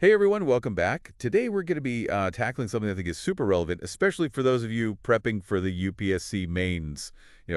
Hey everyone, welcome back. Today we're going to be tackling something I think is super relevant, especially for those of you prepping for the UPSC mains,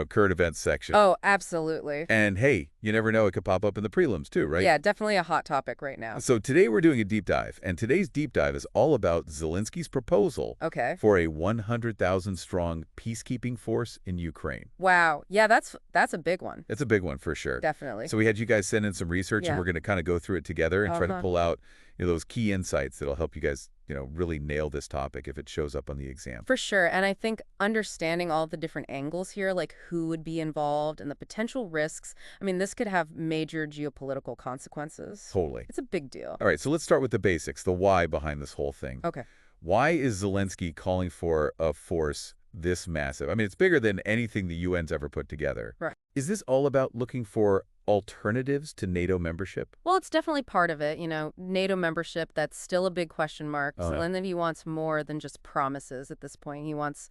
current events section. Oh, absolutely. And hey, you never know, it could pop up in the prelims too, right? Yeah, definitely a hot topic right now. So today we're doing a deep dive, and today's deep dive is all about Zelensky's proposal Okay. for a 100,000 strong peacekeeping force in Ukraine. Wow. Yeah, that's a big one. It's a big one for sure. Definitely. So we had you guys send in some research, and Yeah. we're going to kind of go through it together and try to Uh-huh. pull out those key insights that'll help you guys really nail this topic if it shows up on the exam. For sure. And I think understanding all the different angles here, like who would be involved and the potential risks, I mean, this could have major geopolitical consequences. Totally. It's a big deal. All right, so let's start with the basics, the why behind this whole thing. Okay. Why is Zelensky calling for a force this massive? I mean, it's bigger than anything the UN's ever put together. Right. Is this all about looking for alternatives to NATO membership? Well, it's definitely part of it. NATO membership, that's still a big question mark. Oh, yeah. Zelensky wants more than just promises at this point. He wants,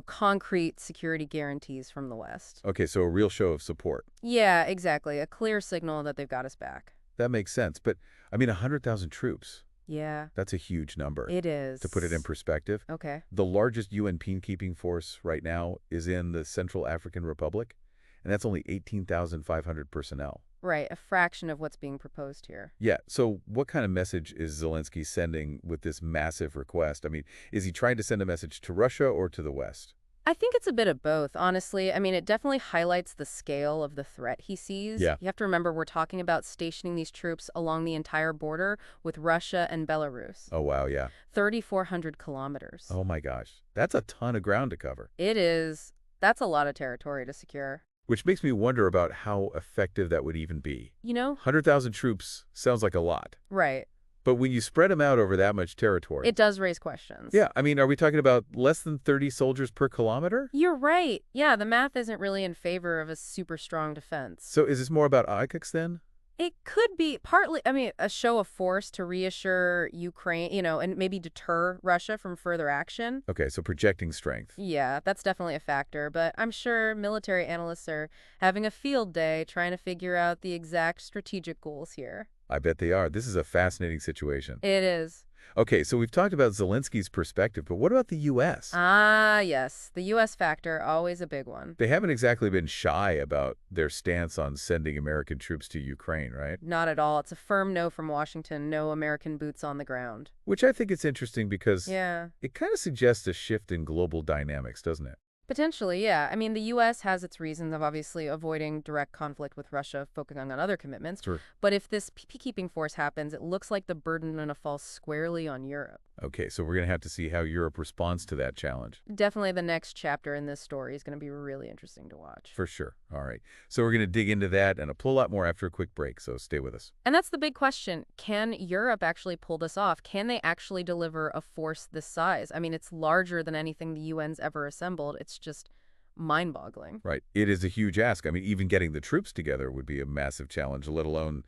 concrete security guarantees from the West. Okay, so a real show of support. Yeah, exactly. A clear signal that they've got us back. That makes sense. But, I mean, 100,000 troops, Yeah, that's a huge number. it is. To put it in perspective, Okay. the largest UN peacekeeping force right now is in the Central African Republic, and that's only 18,500 personnel. Right, a fraction of what's being proposed here. Yeah, so what kind of message is Zelensky sending with this massive request? I mean, is he trying to send a message to Russia or to the West? I think it's a bit of both, honestly. I mean, it definitely highlights the scale of the threat he sees. Yeah. You have to remember we're talking about stationing these troops along the entire border with Russia and Belarus. Oh, wow, yeah. 3,400 kilometers. Oh, my gosh. That's a ton of ground to cover. It is. That's a lot of territory to secure. Which makes me wonder about how effective that would even be. 100,000 troops sounds like a lot. Right. But when you spread them out over that much territory... It does raise questions. Yeah, I mean, are we talking about less than 30 soldiers per kilometer? You're right. Yeah, the math isn't really in favor of a super strong defense. So is this more about ICACs then? It could be partly, a show of force to reassure Ukraine, and maybe deter Russia from further action. Okay, so projecting strength. Yeah, that's definitely a factor, but I'm sure military analysts are having a field day trying to figure out the exact strategic goals here. I bet they are. This is a fascinating situation. It is. Okay, so we've talked about Zelensky's perspective, but what about the U.S.? Ah, yes. The U.S. factor, always a big one. They haven't exactly been shy about their stance on sending American troops to Ukraine, right? Not at all. It's a firm no from Washington, no American boots on the ground. Which I think is interesting because Yeah. it kind of suggests a shift in global dynamics, doesn't it? Potentially, yeah. I mean, the U.S. has its reasons of obviously avoiding direct conflict with Russia, focusing on other commitments. Sure. But if this peacekeeping force happens, it looks like the burden is going to fall squarely on Europe. Okay, so we're going to have to see how Europe responds to that challenge. Definitely the next chapter in this story is going to be really interesting to watch. For sure. All right. So we're going to dig into that and a whole lot more after a quick break, so stay with us. And that's the big question. Can Europe actually pull this off? Can they actually deliver a force this size? I mean, it's larger than anything the UN's ever assembled. It's just mind-boggling. Right. It is a huge ask. I mean, even getting the troops together would be a massive challenge, let alone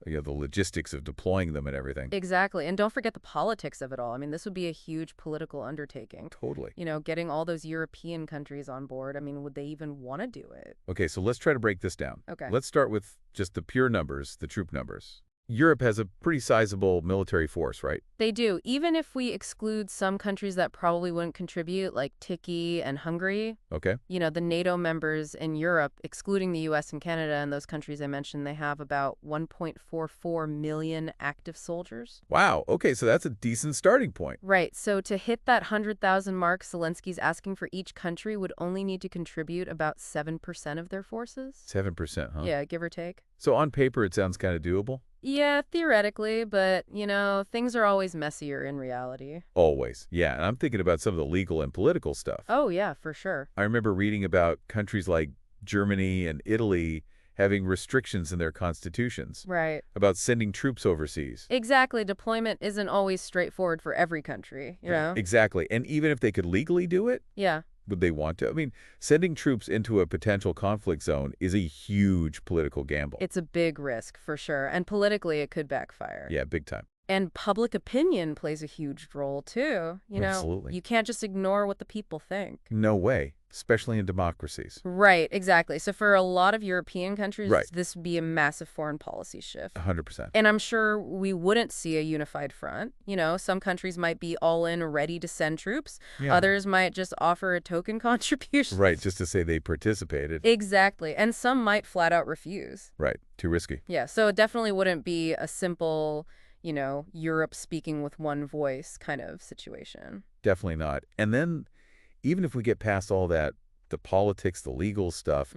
the logistics of deploying them and everything. Exactly. And don't forget the politics of it all. I mean, this would be a huge political undertaking. Totally. Getting all those European countries on board. I mean, would they even want to do it? Okay, so let's try to break this down. Okay. Let's start with just the pure numbers, the troop numbers. Europe has a pretty sizable military force, right? They do. Even if we exclude some countries that probably wouldn't contribute, like Turkey and Hungary. Okay. The NATO members in Europe, excluding the U.S. and Canada and those countries I mentioned, they have about 1.44 million active soldiers. Wow. Okay, so that's a decent starting point. Right. So to hit that 100,000 mark Zelensky's asking for each country would only need to contribute about 7% of their forces. 7%, huh? Yeah, give or take. So on paper, it sounds kind of doable? Yeah, theoretically, but, things are always messier in reality. Always. Yeah, and I'm thinking about some of the legal and political stuff. Oh, yeah, for sure. I remember reading about countries like Germany and Italy having restrictions in their constitutions. Right. About sending troops overseas. Exactly. Deployment isn't always straightforward for every country, Exactly. And even if they could legally do it, Yeah. would they want to? I mean, sending troops into a potential conflict zone is a huge political gamble. It's a big risk, for sure. And politically, it could backfire. Yeah, big time. And public opinion plays a huge role, too. Absolutely. You can't just ignore what the people think. No way. especially in democracies. Right, exactly. So for a lot of European countries, Right. this would be a massive foreign policy shift. 100%. And I'm sure we wouldn't see a unified front. Some countries might be all in, ready to send troops. Yeah. Others might just offer a token contribution. Right, just to say they participated. Exactly. And some might flat out refuse. Right, too risky. Yeah, so it definitely wouldn't be a simple, Europe speaking with one voice kind of situation. Definitely not. And then, even if we get past all that, the politics, the legal stuff,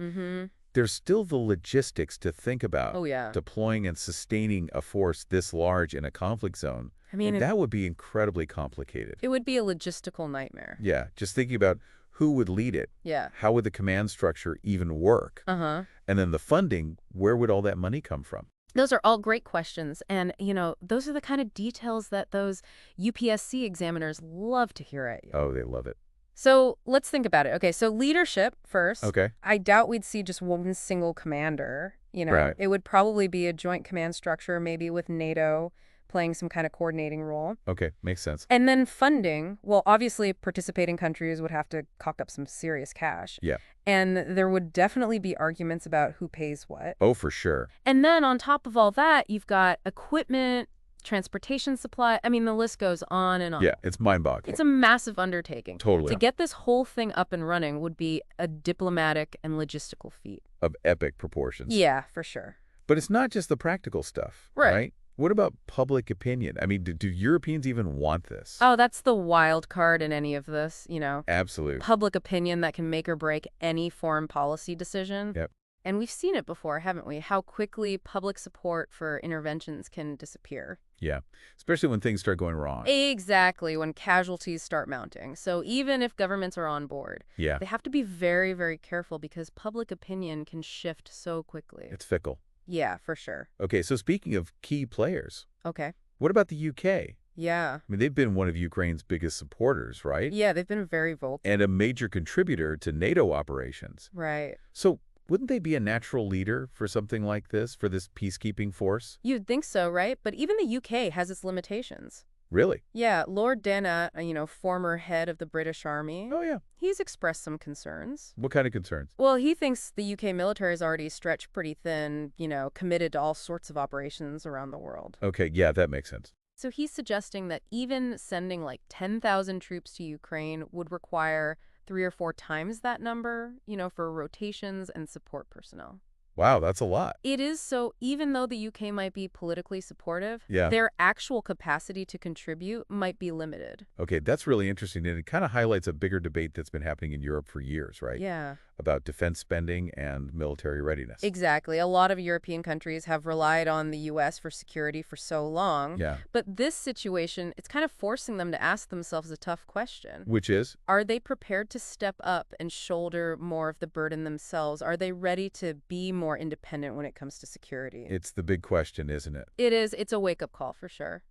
there's still the logistics to think about. Oh, yeah. Deploying and sustaining a force this large in a conflict zone. I mean, And that would be incredibly complicated. it would be a logistical nightmare. Yeah, just thinking about who would lead it. Yeah. How would the command structure even work? Uh-huh. And then the funding, where would all that money come from? Those are all great questions. And, those are the kind of details that those UPSC examiners love to hear at you. Oh, they love it. So let's think about it. Okay, so leadership first. Okay. I doubt we'd see just one single commander. Right. It would probably be a joint command structure, maybe with NATO playing some kind of coordinating role. Okay, makes sense. And then funding, well, obviously participating countries would have to cock up some serious cash. Yeah. And there would definitely be arguments about who pays what. Oh, for sure. And then on top of all that, you've got equipment, transportation supply. I mean, the list goes on and on. Yeah, it's mind-boggling. It's a massive undertaking. Totally. To get this whole thing up and running would be a diplomatic and logistical feat. Of epic proportions. Yeah, for sure. But it's not just the practical stuff, Right. What about public opinion? I mean, do Europeans even want this? Oh, that's the wild card in any of this, Absolutely. Public opinion that can make or break any foreign policy decision. Yep. And we've seen it before, haven't we? How quickly public support for interventions can disappear. Yeah, especially when things start going wrong. Exactly, when casualties start mounting. So even if governments are on board, Yeah, they have to be very, very careful because public opinion can shift so quickly. it's fickle. Yeah, for sure. Okay, so speaking of key players, Okay. what about the UK? Yeah. I mean, they've been one of Ukraine's biggest supporters, right? Yeah, they've been very vocal. And a major contributor to NATO operations. Right. So wouldn't they be a natural leader for something like this, for this peacekeeping force? You'd think so, right? But even the UK has its limitations. Really? Yeah, Lord Dana, former head of the British Army, Oh, yeah. he's expressed some concerns. What kind of concerns? Well, he thinks the UK military is already stretched pretty thin, committed to all sorts of operations around the world. Okay, yeah, that makes sense. So he's suggesting that even sending like 10,000 troops to Ukraine would require 3 or 4 times that number, for rotations and support personnel. Wow, that's a lot. It is, so even though the UK might be politically supportive, Yeah. their actual capacity to contribute might be limited. Okay, that's really interesting, and it kind of highlights a bigger debate that's been happening in Europe for years, right? Yeah. About defense spending and military readiness. Exactly. A lot of European countries have relied on the U.S. for security for so long. Yeah. But this situation, it's kind of forcing them to ask themselves a tough question. Which is? Are they prepared to step up and shoulder more of the burden themselves? Are they ready to be more independent when it comes to security? It's the big question, isn't it? It is. It's a wake-up call for sure.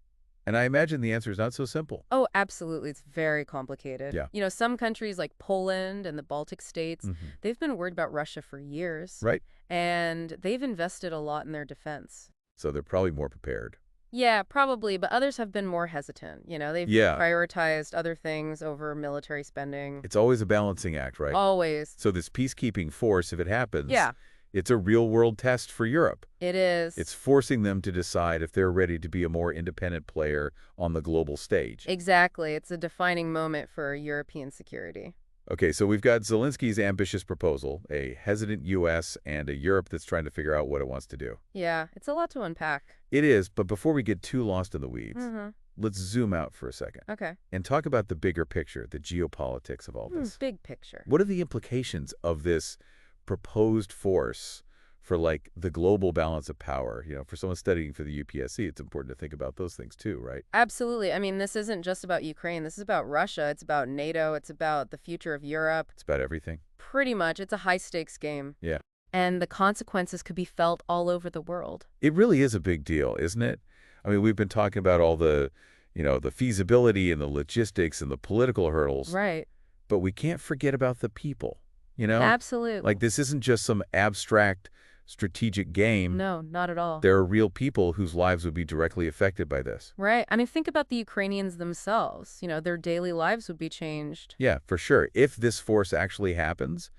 And I imagine the answer is not so simple. Oh, absolutely. It's very complicated. Yeah. Some countries like Poland and the Baltic states, Mm-hmm. they've been worried about Russia for years. Right? And they've invested a lot in their defense. So they're probably more prepared. Yeah, probably, but others have been more hesitant. They've Yeah. prioritized other things over military spending. It's always a balancing act, right? Always. So this peacekeeping force, if it happens, Yeah. it's a real-world test for Europe. It is. It's forcing them to decide if they're ready to be a more independent player on the global stage. Exactly. It's a defining moment for European security. Okay, so we've got Zelensky's ambitious proposal, a hesitant U.S., and a Europe that's trying to figure out what it wants to do. Yeah, it's a lot to unpack. It is, but before we get too lost in the weeds, Mm-hmm. let's zoom out for a second Okay. and talk about the bigger picture, the geopolitics of all this. Big picture. What are the implications of this proposed force for, like, the global balance of power? For someone studying for the UPSC, it's important to think about those things too, right? Absolutely. I mean, this isn't just about Ukraine. This is about Russia. It's about NATO. It's about the future of Europe. It's about everything. Pretty much. It's a high-stakes game. Yeah. And the consequences could be felt all over the world. It really is a big deal, isn't it? I mean, we've been talking about all the, the feasibility and the logistics and the political hurdles. Right. But we can't forget about the people, Absolutely. Like, this isn't just some abstract strategic game. No, not at all. There are real people whose lives would be directly affected by this. Right. I mean, think about the Ukrainians themselves. Their daily lives would be changed. Yeah, for sure. If this force actually happens,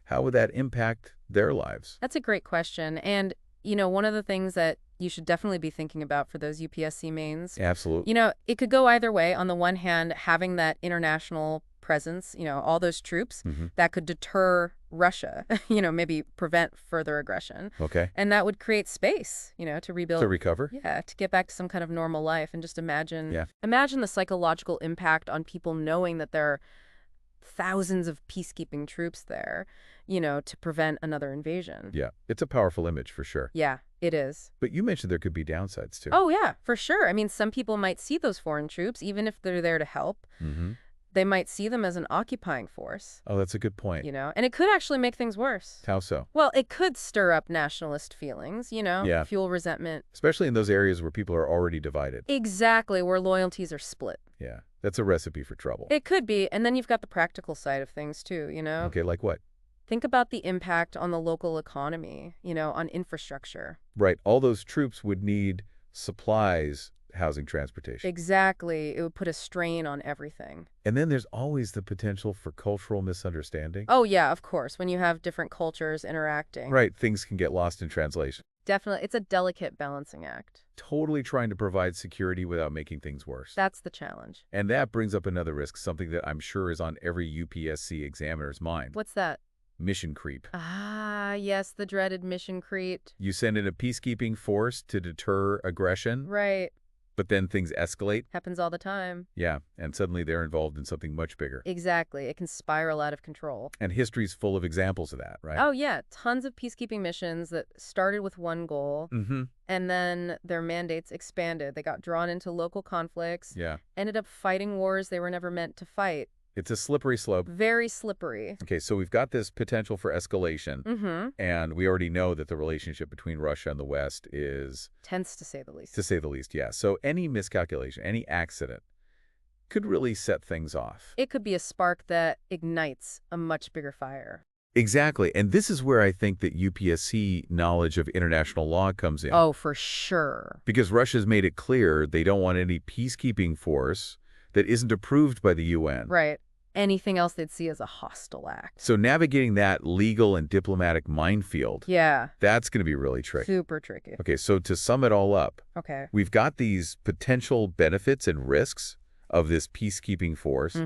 how would that impact their lives? That's a great question. And, one of the things that you should definitely be thinking about for those UPSC mains. Absolutely. It could go either way. On the one hand, having that international presence, all those troops, that could deter Russia, maybe prevent further aggression. Okay. And that would create space, to rebuild. To recover? Yeah, to get back to some kind of normal life. And just imagine the psychological impact on people knowing that there are thousands of peacekeeping troops there, to prevent another invasion. Yeah, it's a powerful image for sure. Yeah, it is. But you mentioned there could be downsides too. Oh, yeah, for sure. I mean, some people might see those foreign troops, even if they're there to help. They might see them as an occupying force. Oh, that's a good point. And it could actually make things worse. How so? Well, it could stir up nationalist feelings, fuel resentment. Especially in those areas where people are already divided. Exactly, where loyalties are split. Yeah, that's a recipe for trouble. It could be, and then you've got the practical side of things too, Okay, like what? Think about the impact on the local economy, on infrastructure. Right, all those troops would need supplies, housing, transportation. Exactly. It would put a strain on everything. And then there's always the potential for cultural misunderstanding. Oh, yeah, of course, when you have different cultures interacting. Right, things can get lost in translation. Definitely. It's a delicate balancing act. Totally trying to provide security without making things worse. That's the challenge. And that brings up another risk, something that I'm sure is on every UPSC examiner's mind. What's that? Mission creep. Ah, yes, the dreaded mission creep. You send in a peacekeeping force to deter aggression. Right. But then things escalate. Happens all the time. Yeah, and suddenly they're involved in something much bigger. Exactly. It can spiral out of control. And history's full of examples of that, right? Oh, yeah. Tons of peacekeeping missions that started with one goal, and then their mandates expanded. They got drawn into local conflicts, ended up fighting wars they were never meant to fight. It's a slippery slope. Very slippery. Okay, so we've got this potential for escalation, and we already know that the relationship between Russia and the West is... tense, to say the least. To say the least, yeah. So any miscalculation, any accident could really set things off. It could be a spark that ignites a much bigger fire. Exactly, and this is where I think that UPSC knowledge of international law comes in. Oh, for sure. Because Russia's made it clear they don't want any peacekeeping force that isn't approved by the UN. Right. Anything else they'd see as a hostile act. So navigating that legal and diplomatic minefield, that's going to be really tricky. Super tricky. Okay, so to sum it all up, we've got these potential benefits and risks of this peacekeeping force,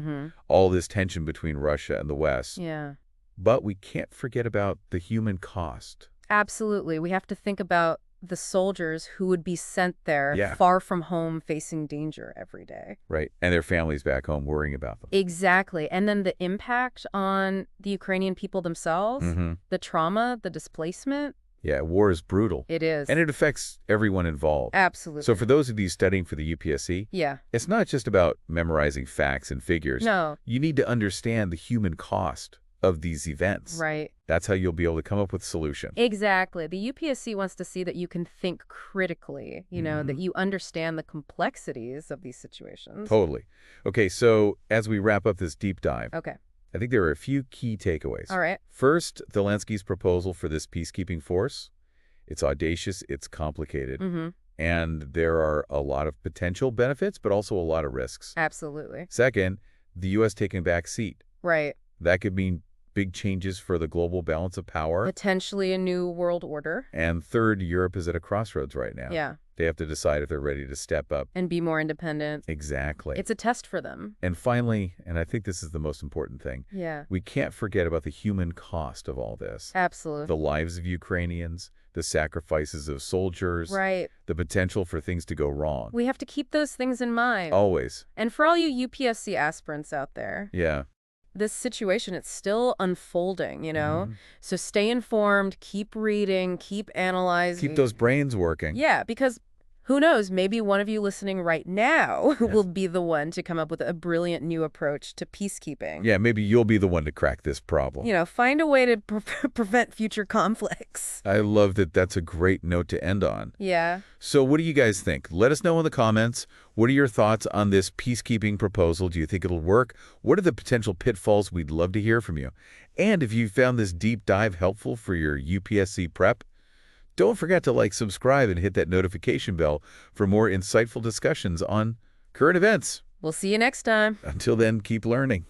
all this tension between Russia and the West. Yeah. But we can't forget about the human cost. Absolutely. We have to think about the soldiers who would be sent there far from home facing danger every day. Right. And their families back home worrying about them. Exactly. And then the impact on the Ukrainian people themselves, the trauma, the displacement. Yeah, war is brutal. It is. And it affects everyone involved. Absolutely. So for those of you studying for the UPSC, it's not just about memorizing facts and figures. No. You need to understand the human cost of these events. Right. That's how you'll be able to come up with a solution. Exactly. The UPSC wants to see that you can think critically, that you understand the complexities of these situations. Totally. Okay, so as we wrap up this deep dive, I think there are a few key takeaways. All right. First, Zelensky's proposal for this peacekeeping force, it's audacious, it's complicated, and there are a lot of potential benefits, but also a lot of risks. Absolutely. Second, the U.S. taking a back seat. Right. That could mean big changes for the global balance of power. Potentially a new world order. And third, Europe is at a crossroads right now. Yeah. They have to decide if they're ready to step up. And be more independent. Exactly. It's a test for them. And finally, and I think this is the most important thing, we can't forget about the human cost of all this. Absolutely. The lives of Ukrainians, the sacrifices of soldiers, the potential for things to go wrong. We have to keep those things in mind. Always. And for all you UPSC aspirants out there. This situation, it's still unfolding, So stay informed, keep reading, keep analyzing. Keep those brains working. Yeah, because who knows, maybe one of you listening right now will be the one to come up with a brilliant new approach to peacekeeping. Yeah, maybe you'll be the one to crack this problem. Find a way to prevent future conflicts. I love that. That's a great note to end on. Yeah. So what do you guys think? Let us know in the comments. What are your thoughts on this peacekeeping proposal? Do you think it'll work? What are the potential pitfalls? We'd love to hear from you. And if you found this deep dive helpful for your UPSC prep, Don't forget to subscribe and hit that notification bell for more insightful discussions on current events. We'll see you next time. Until then, keep learning.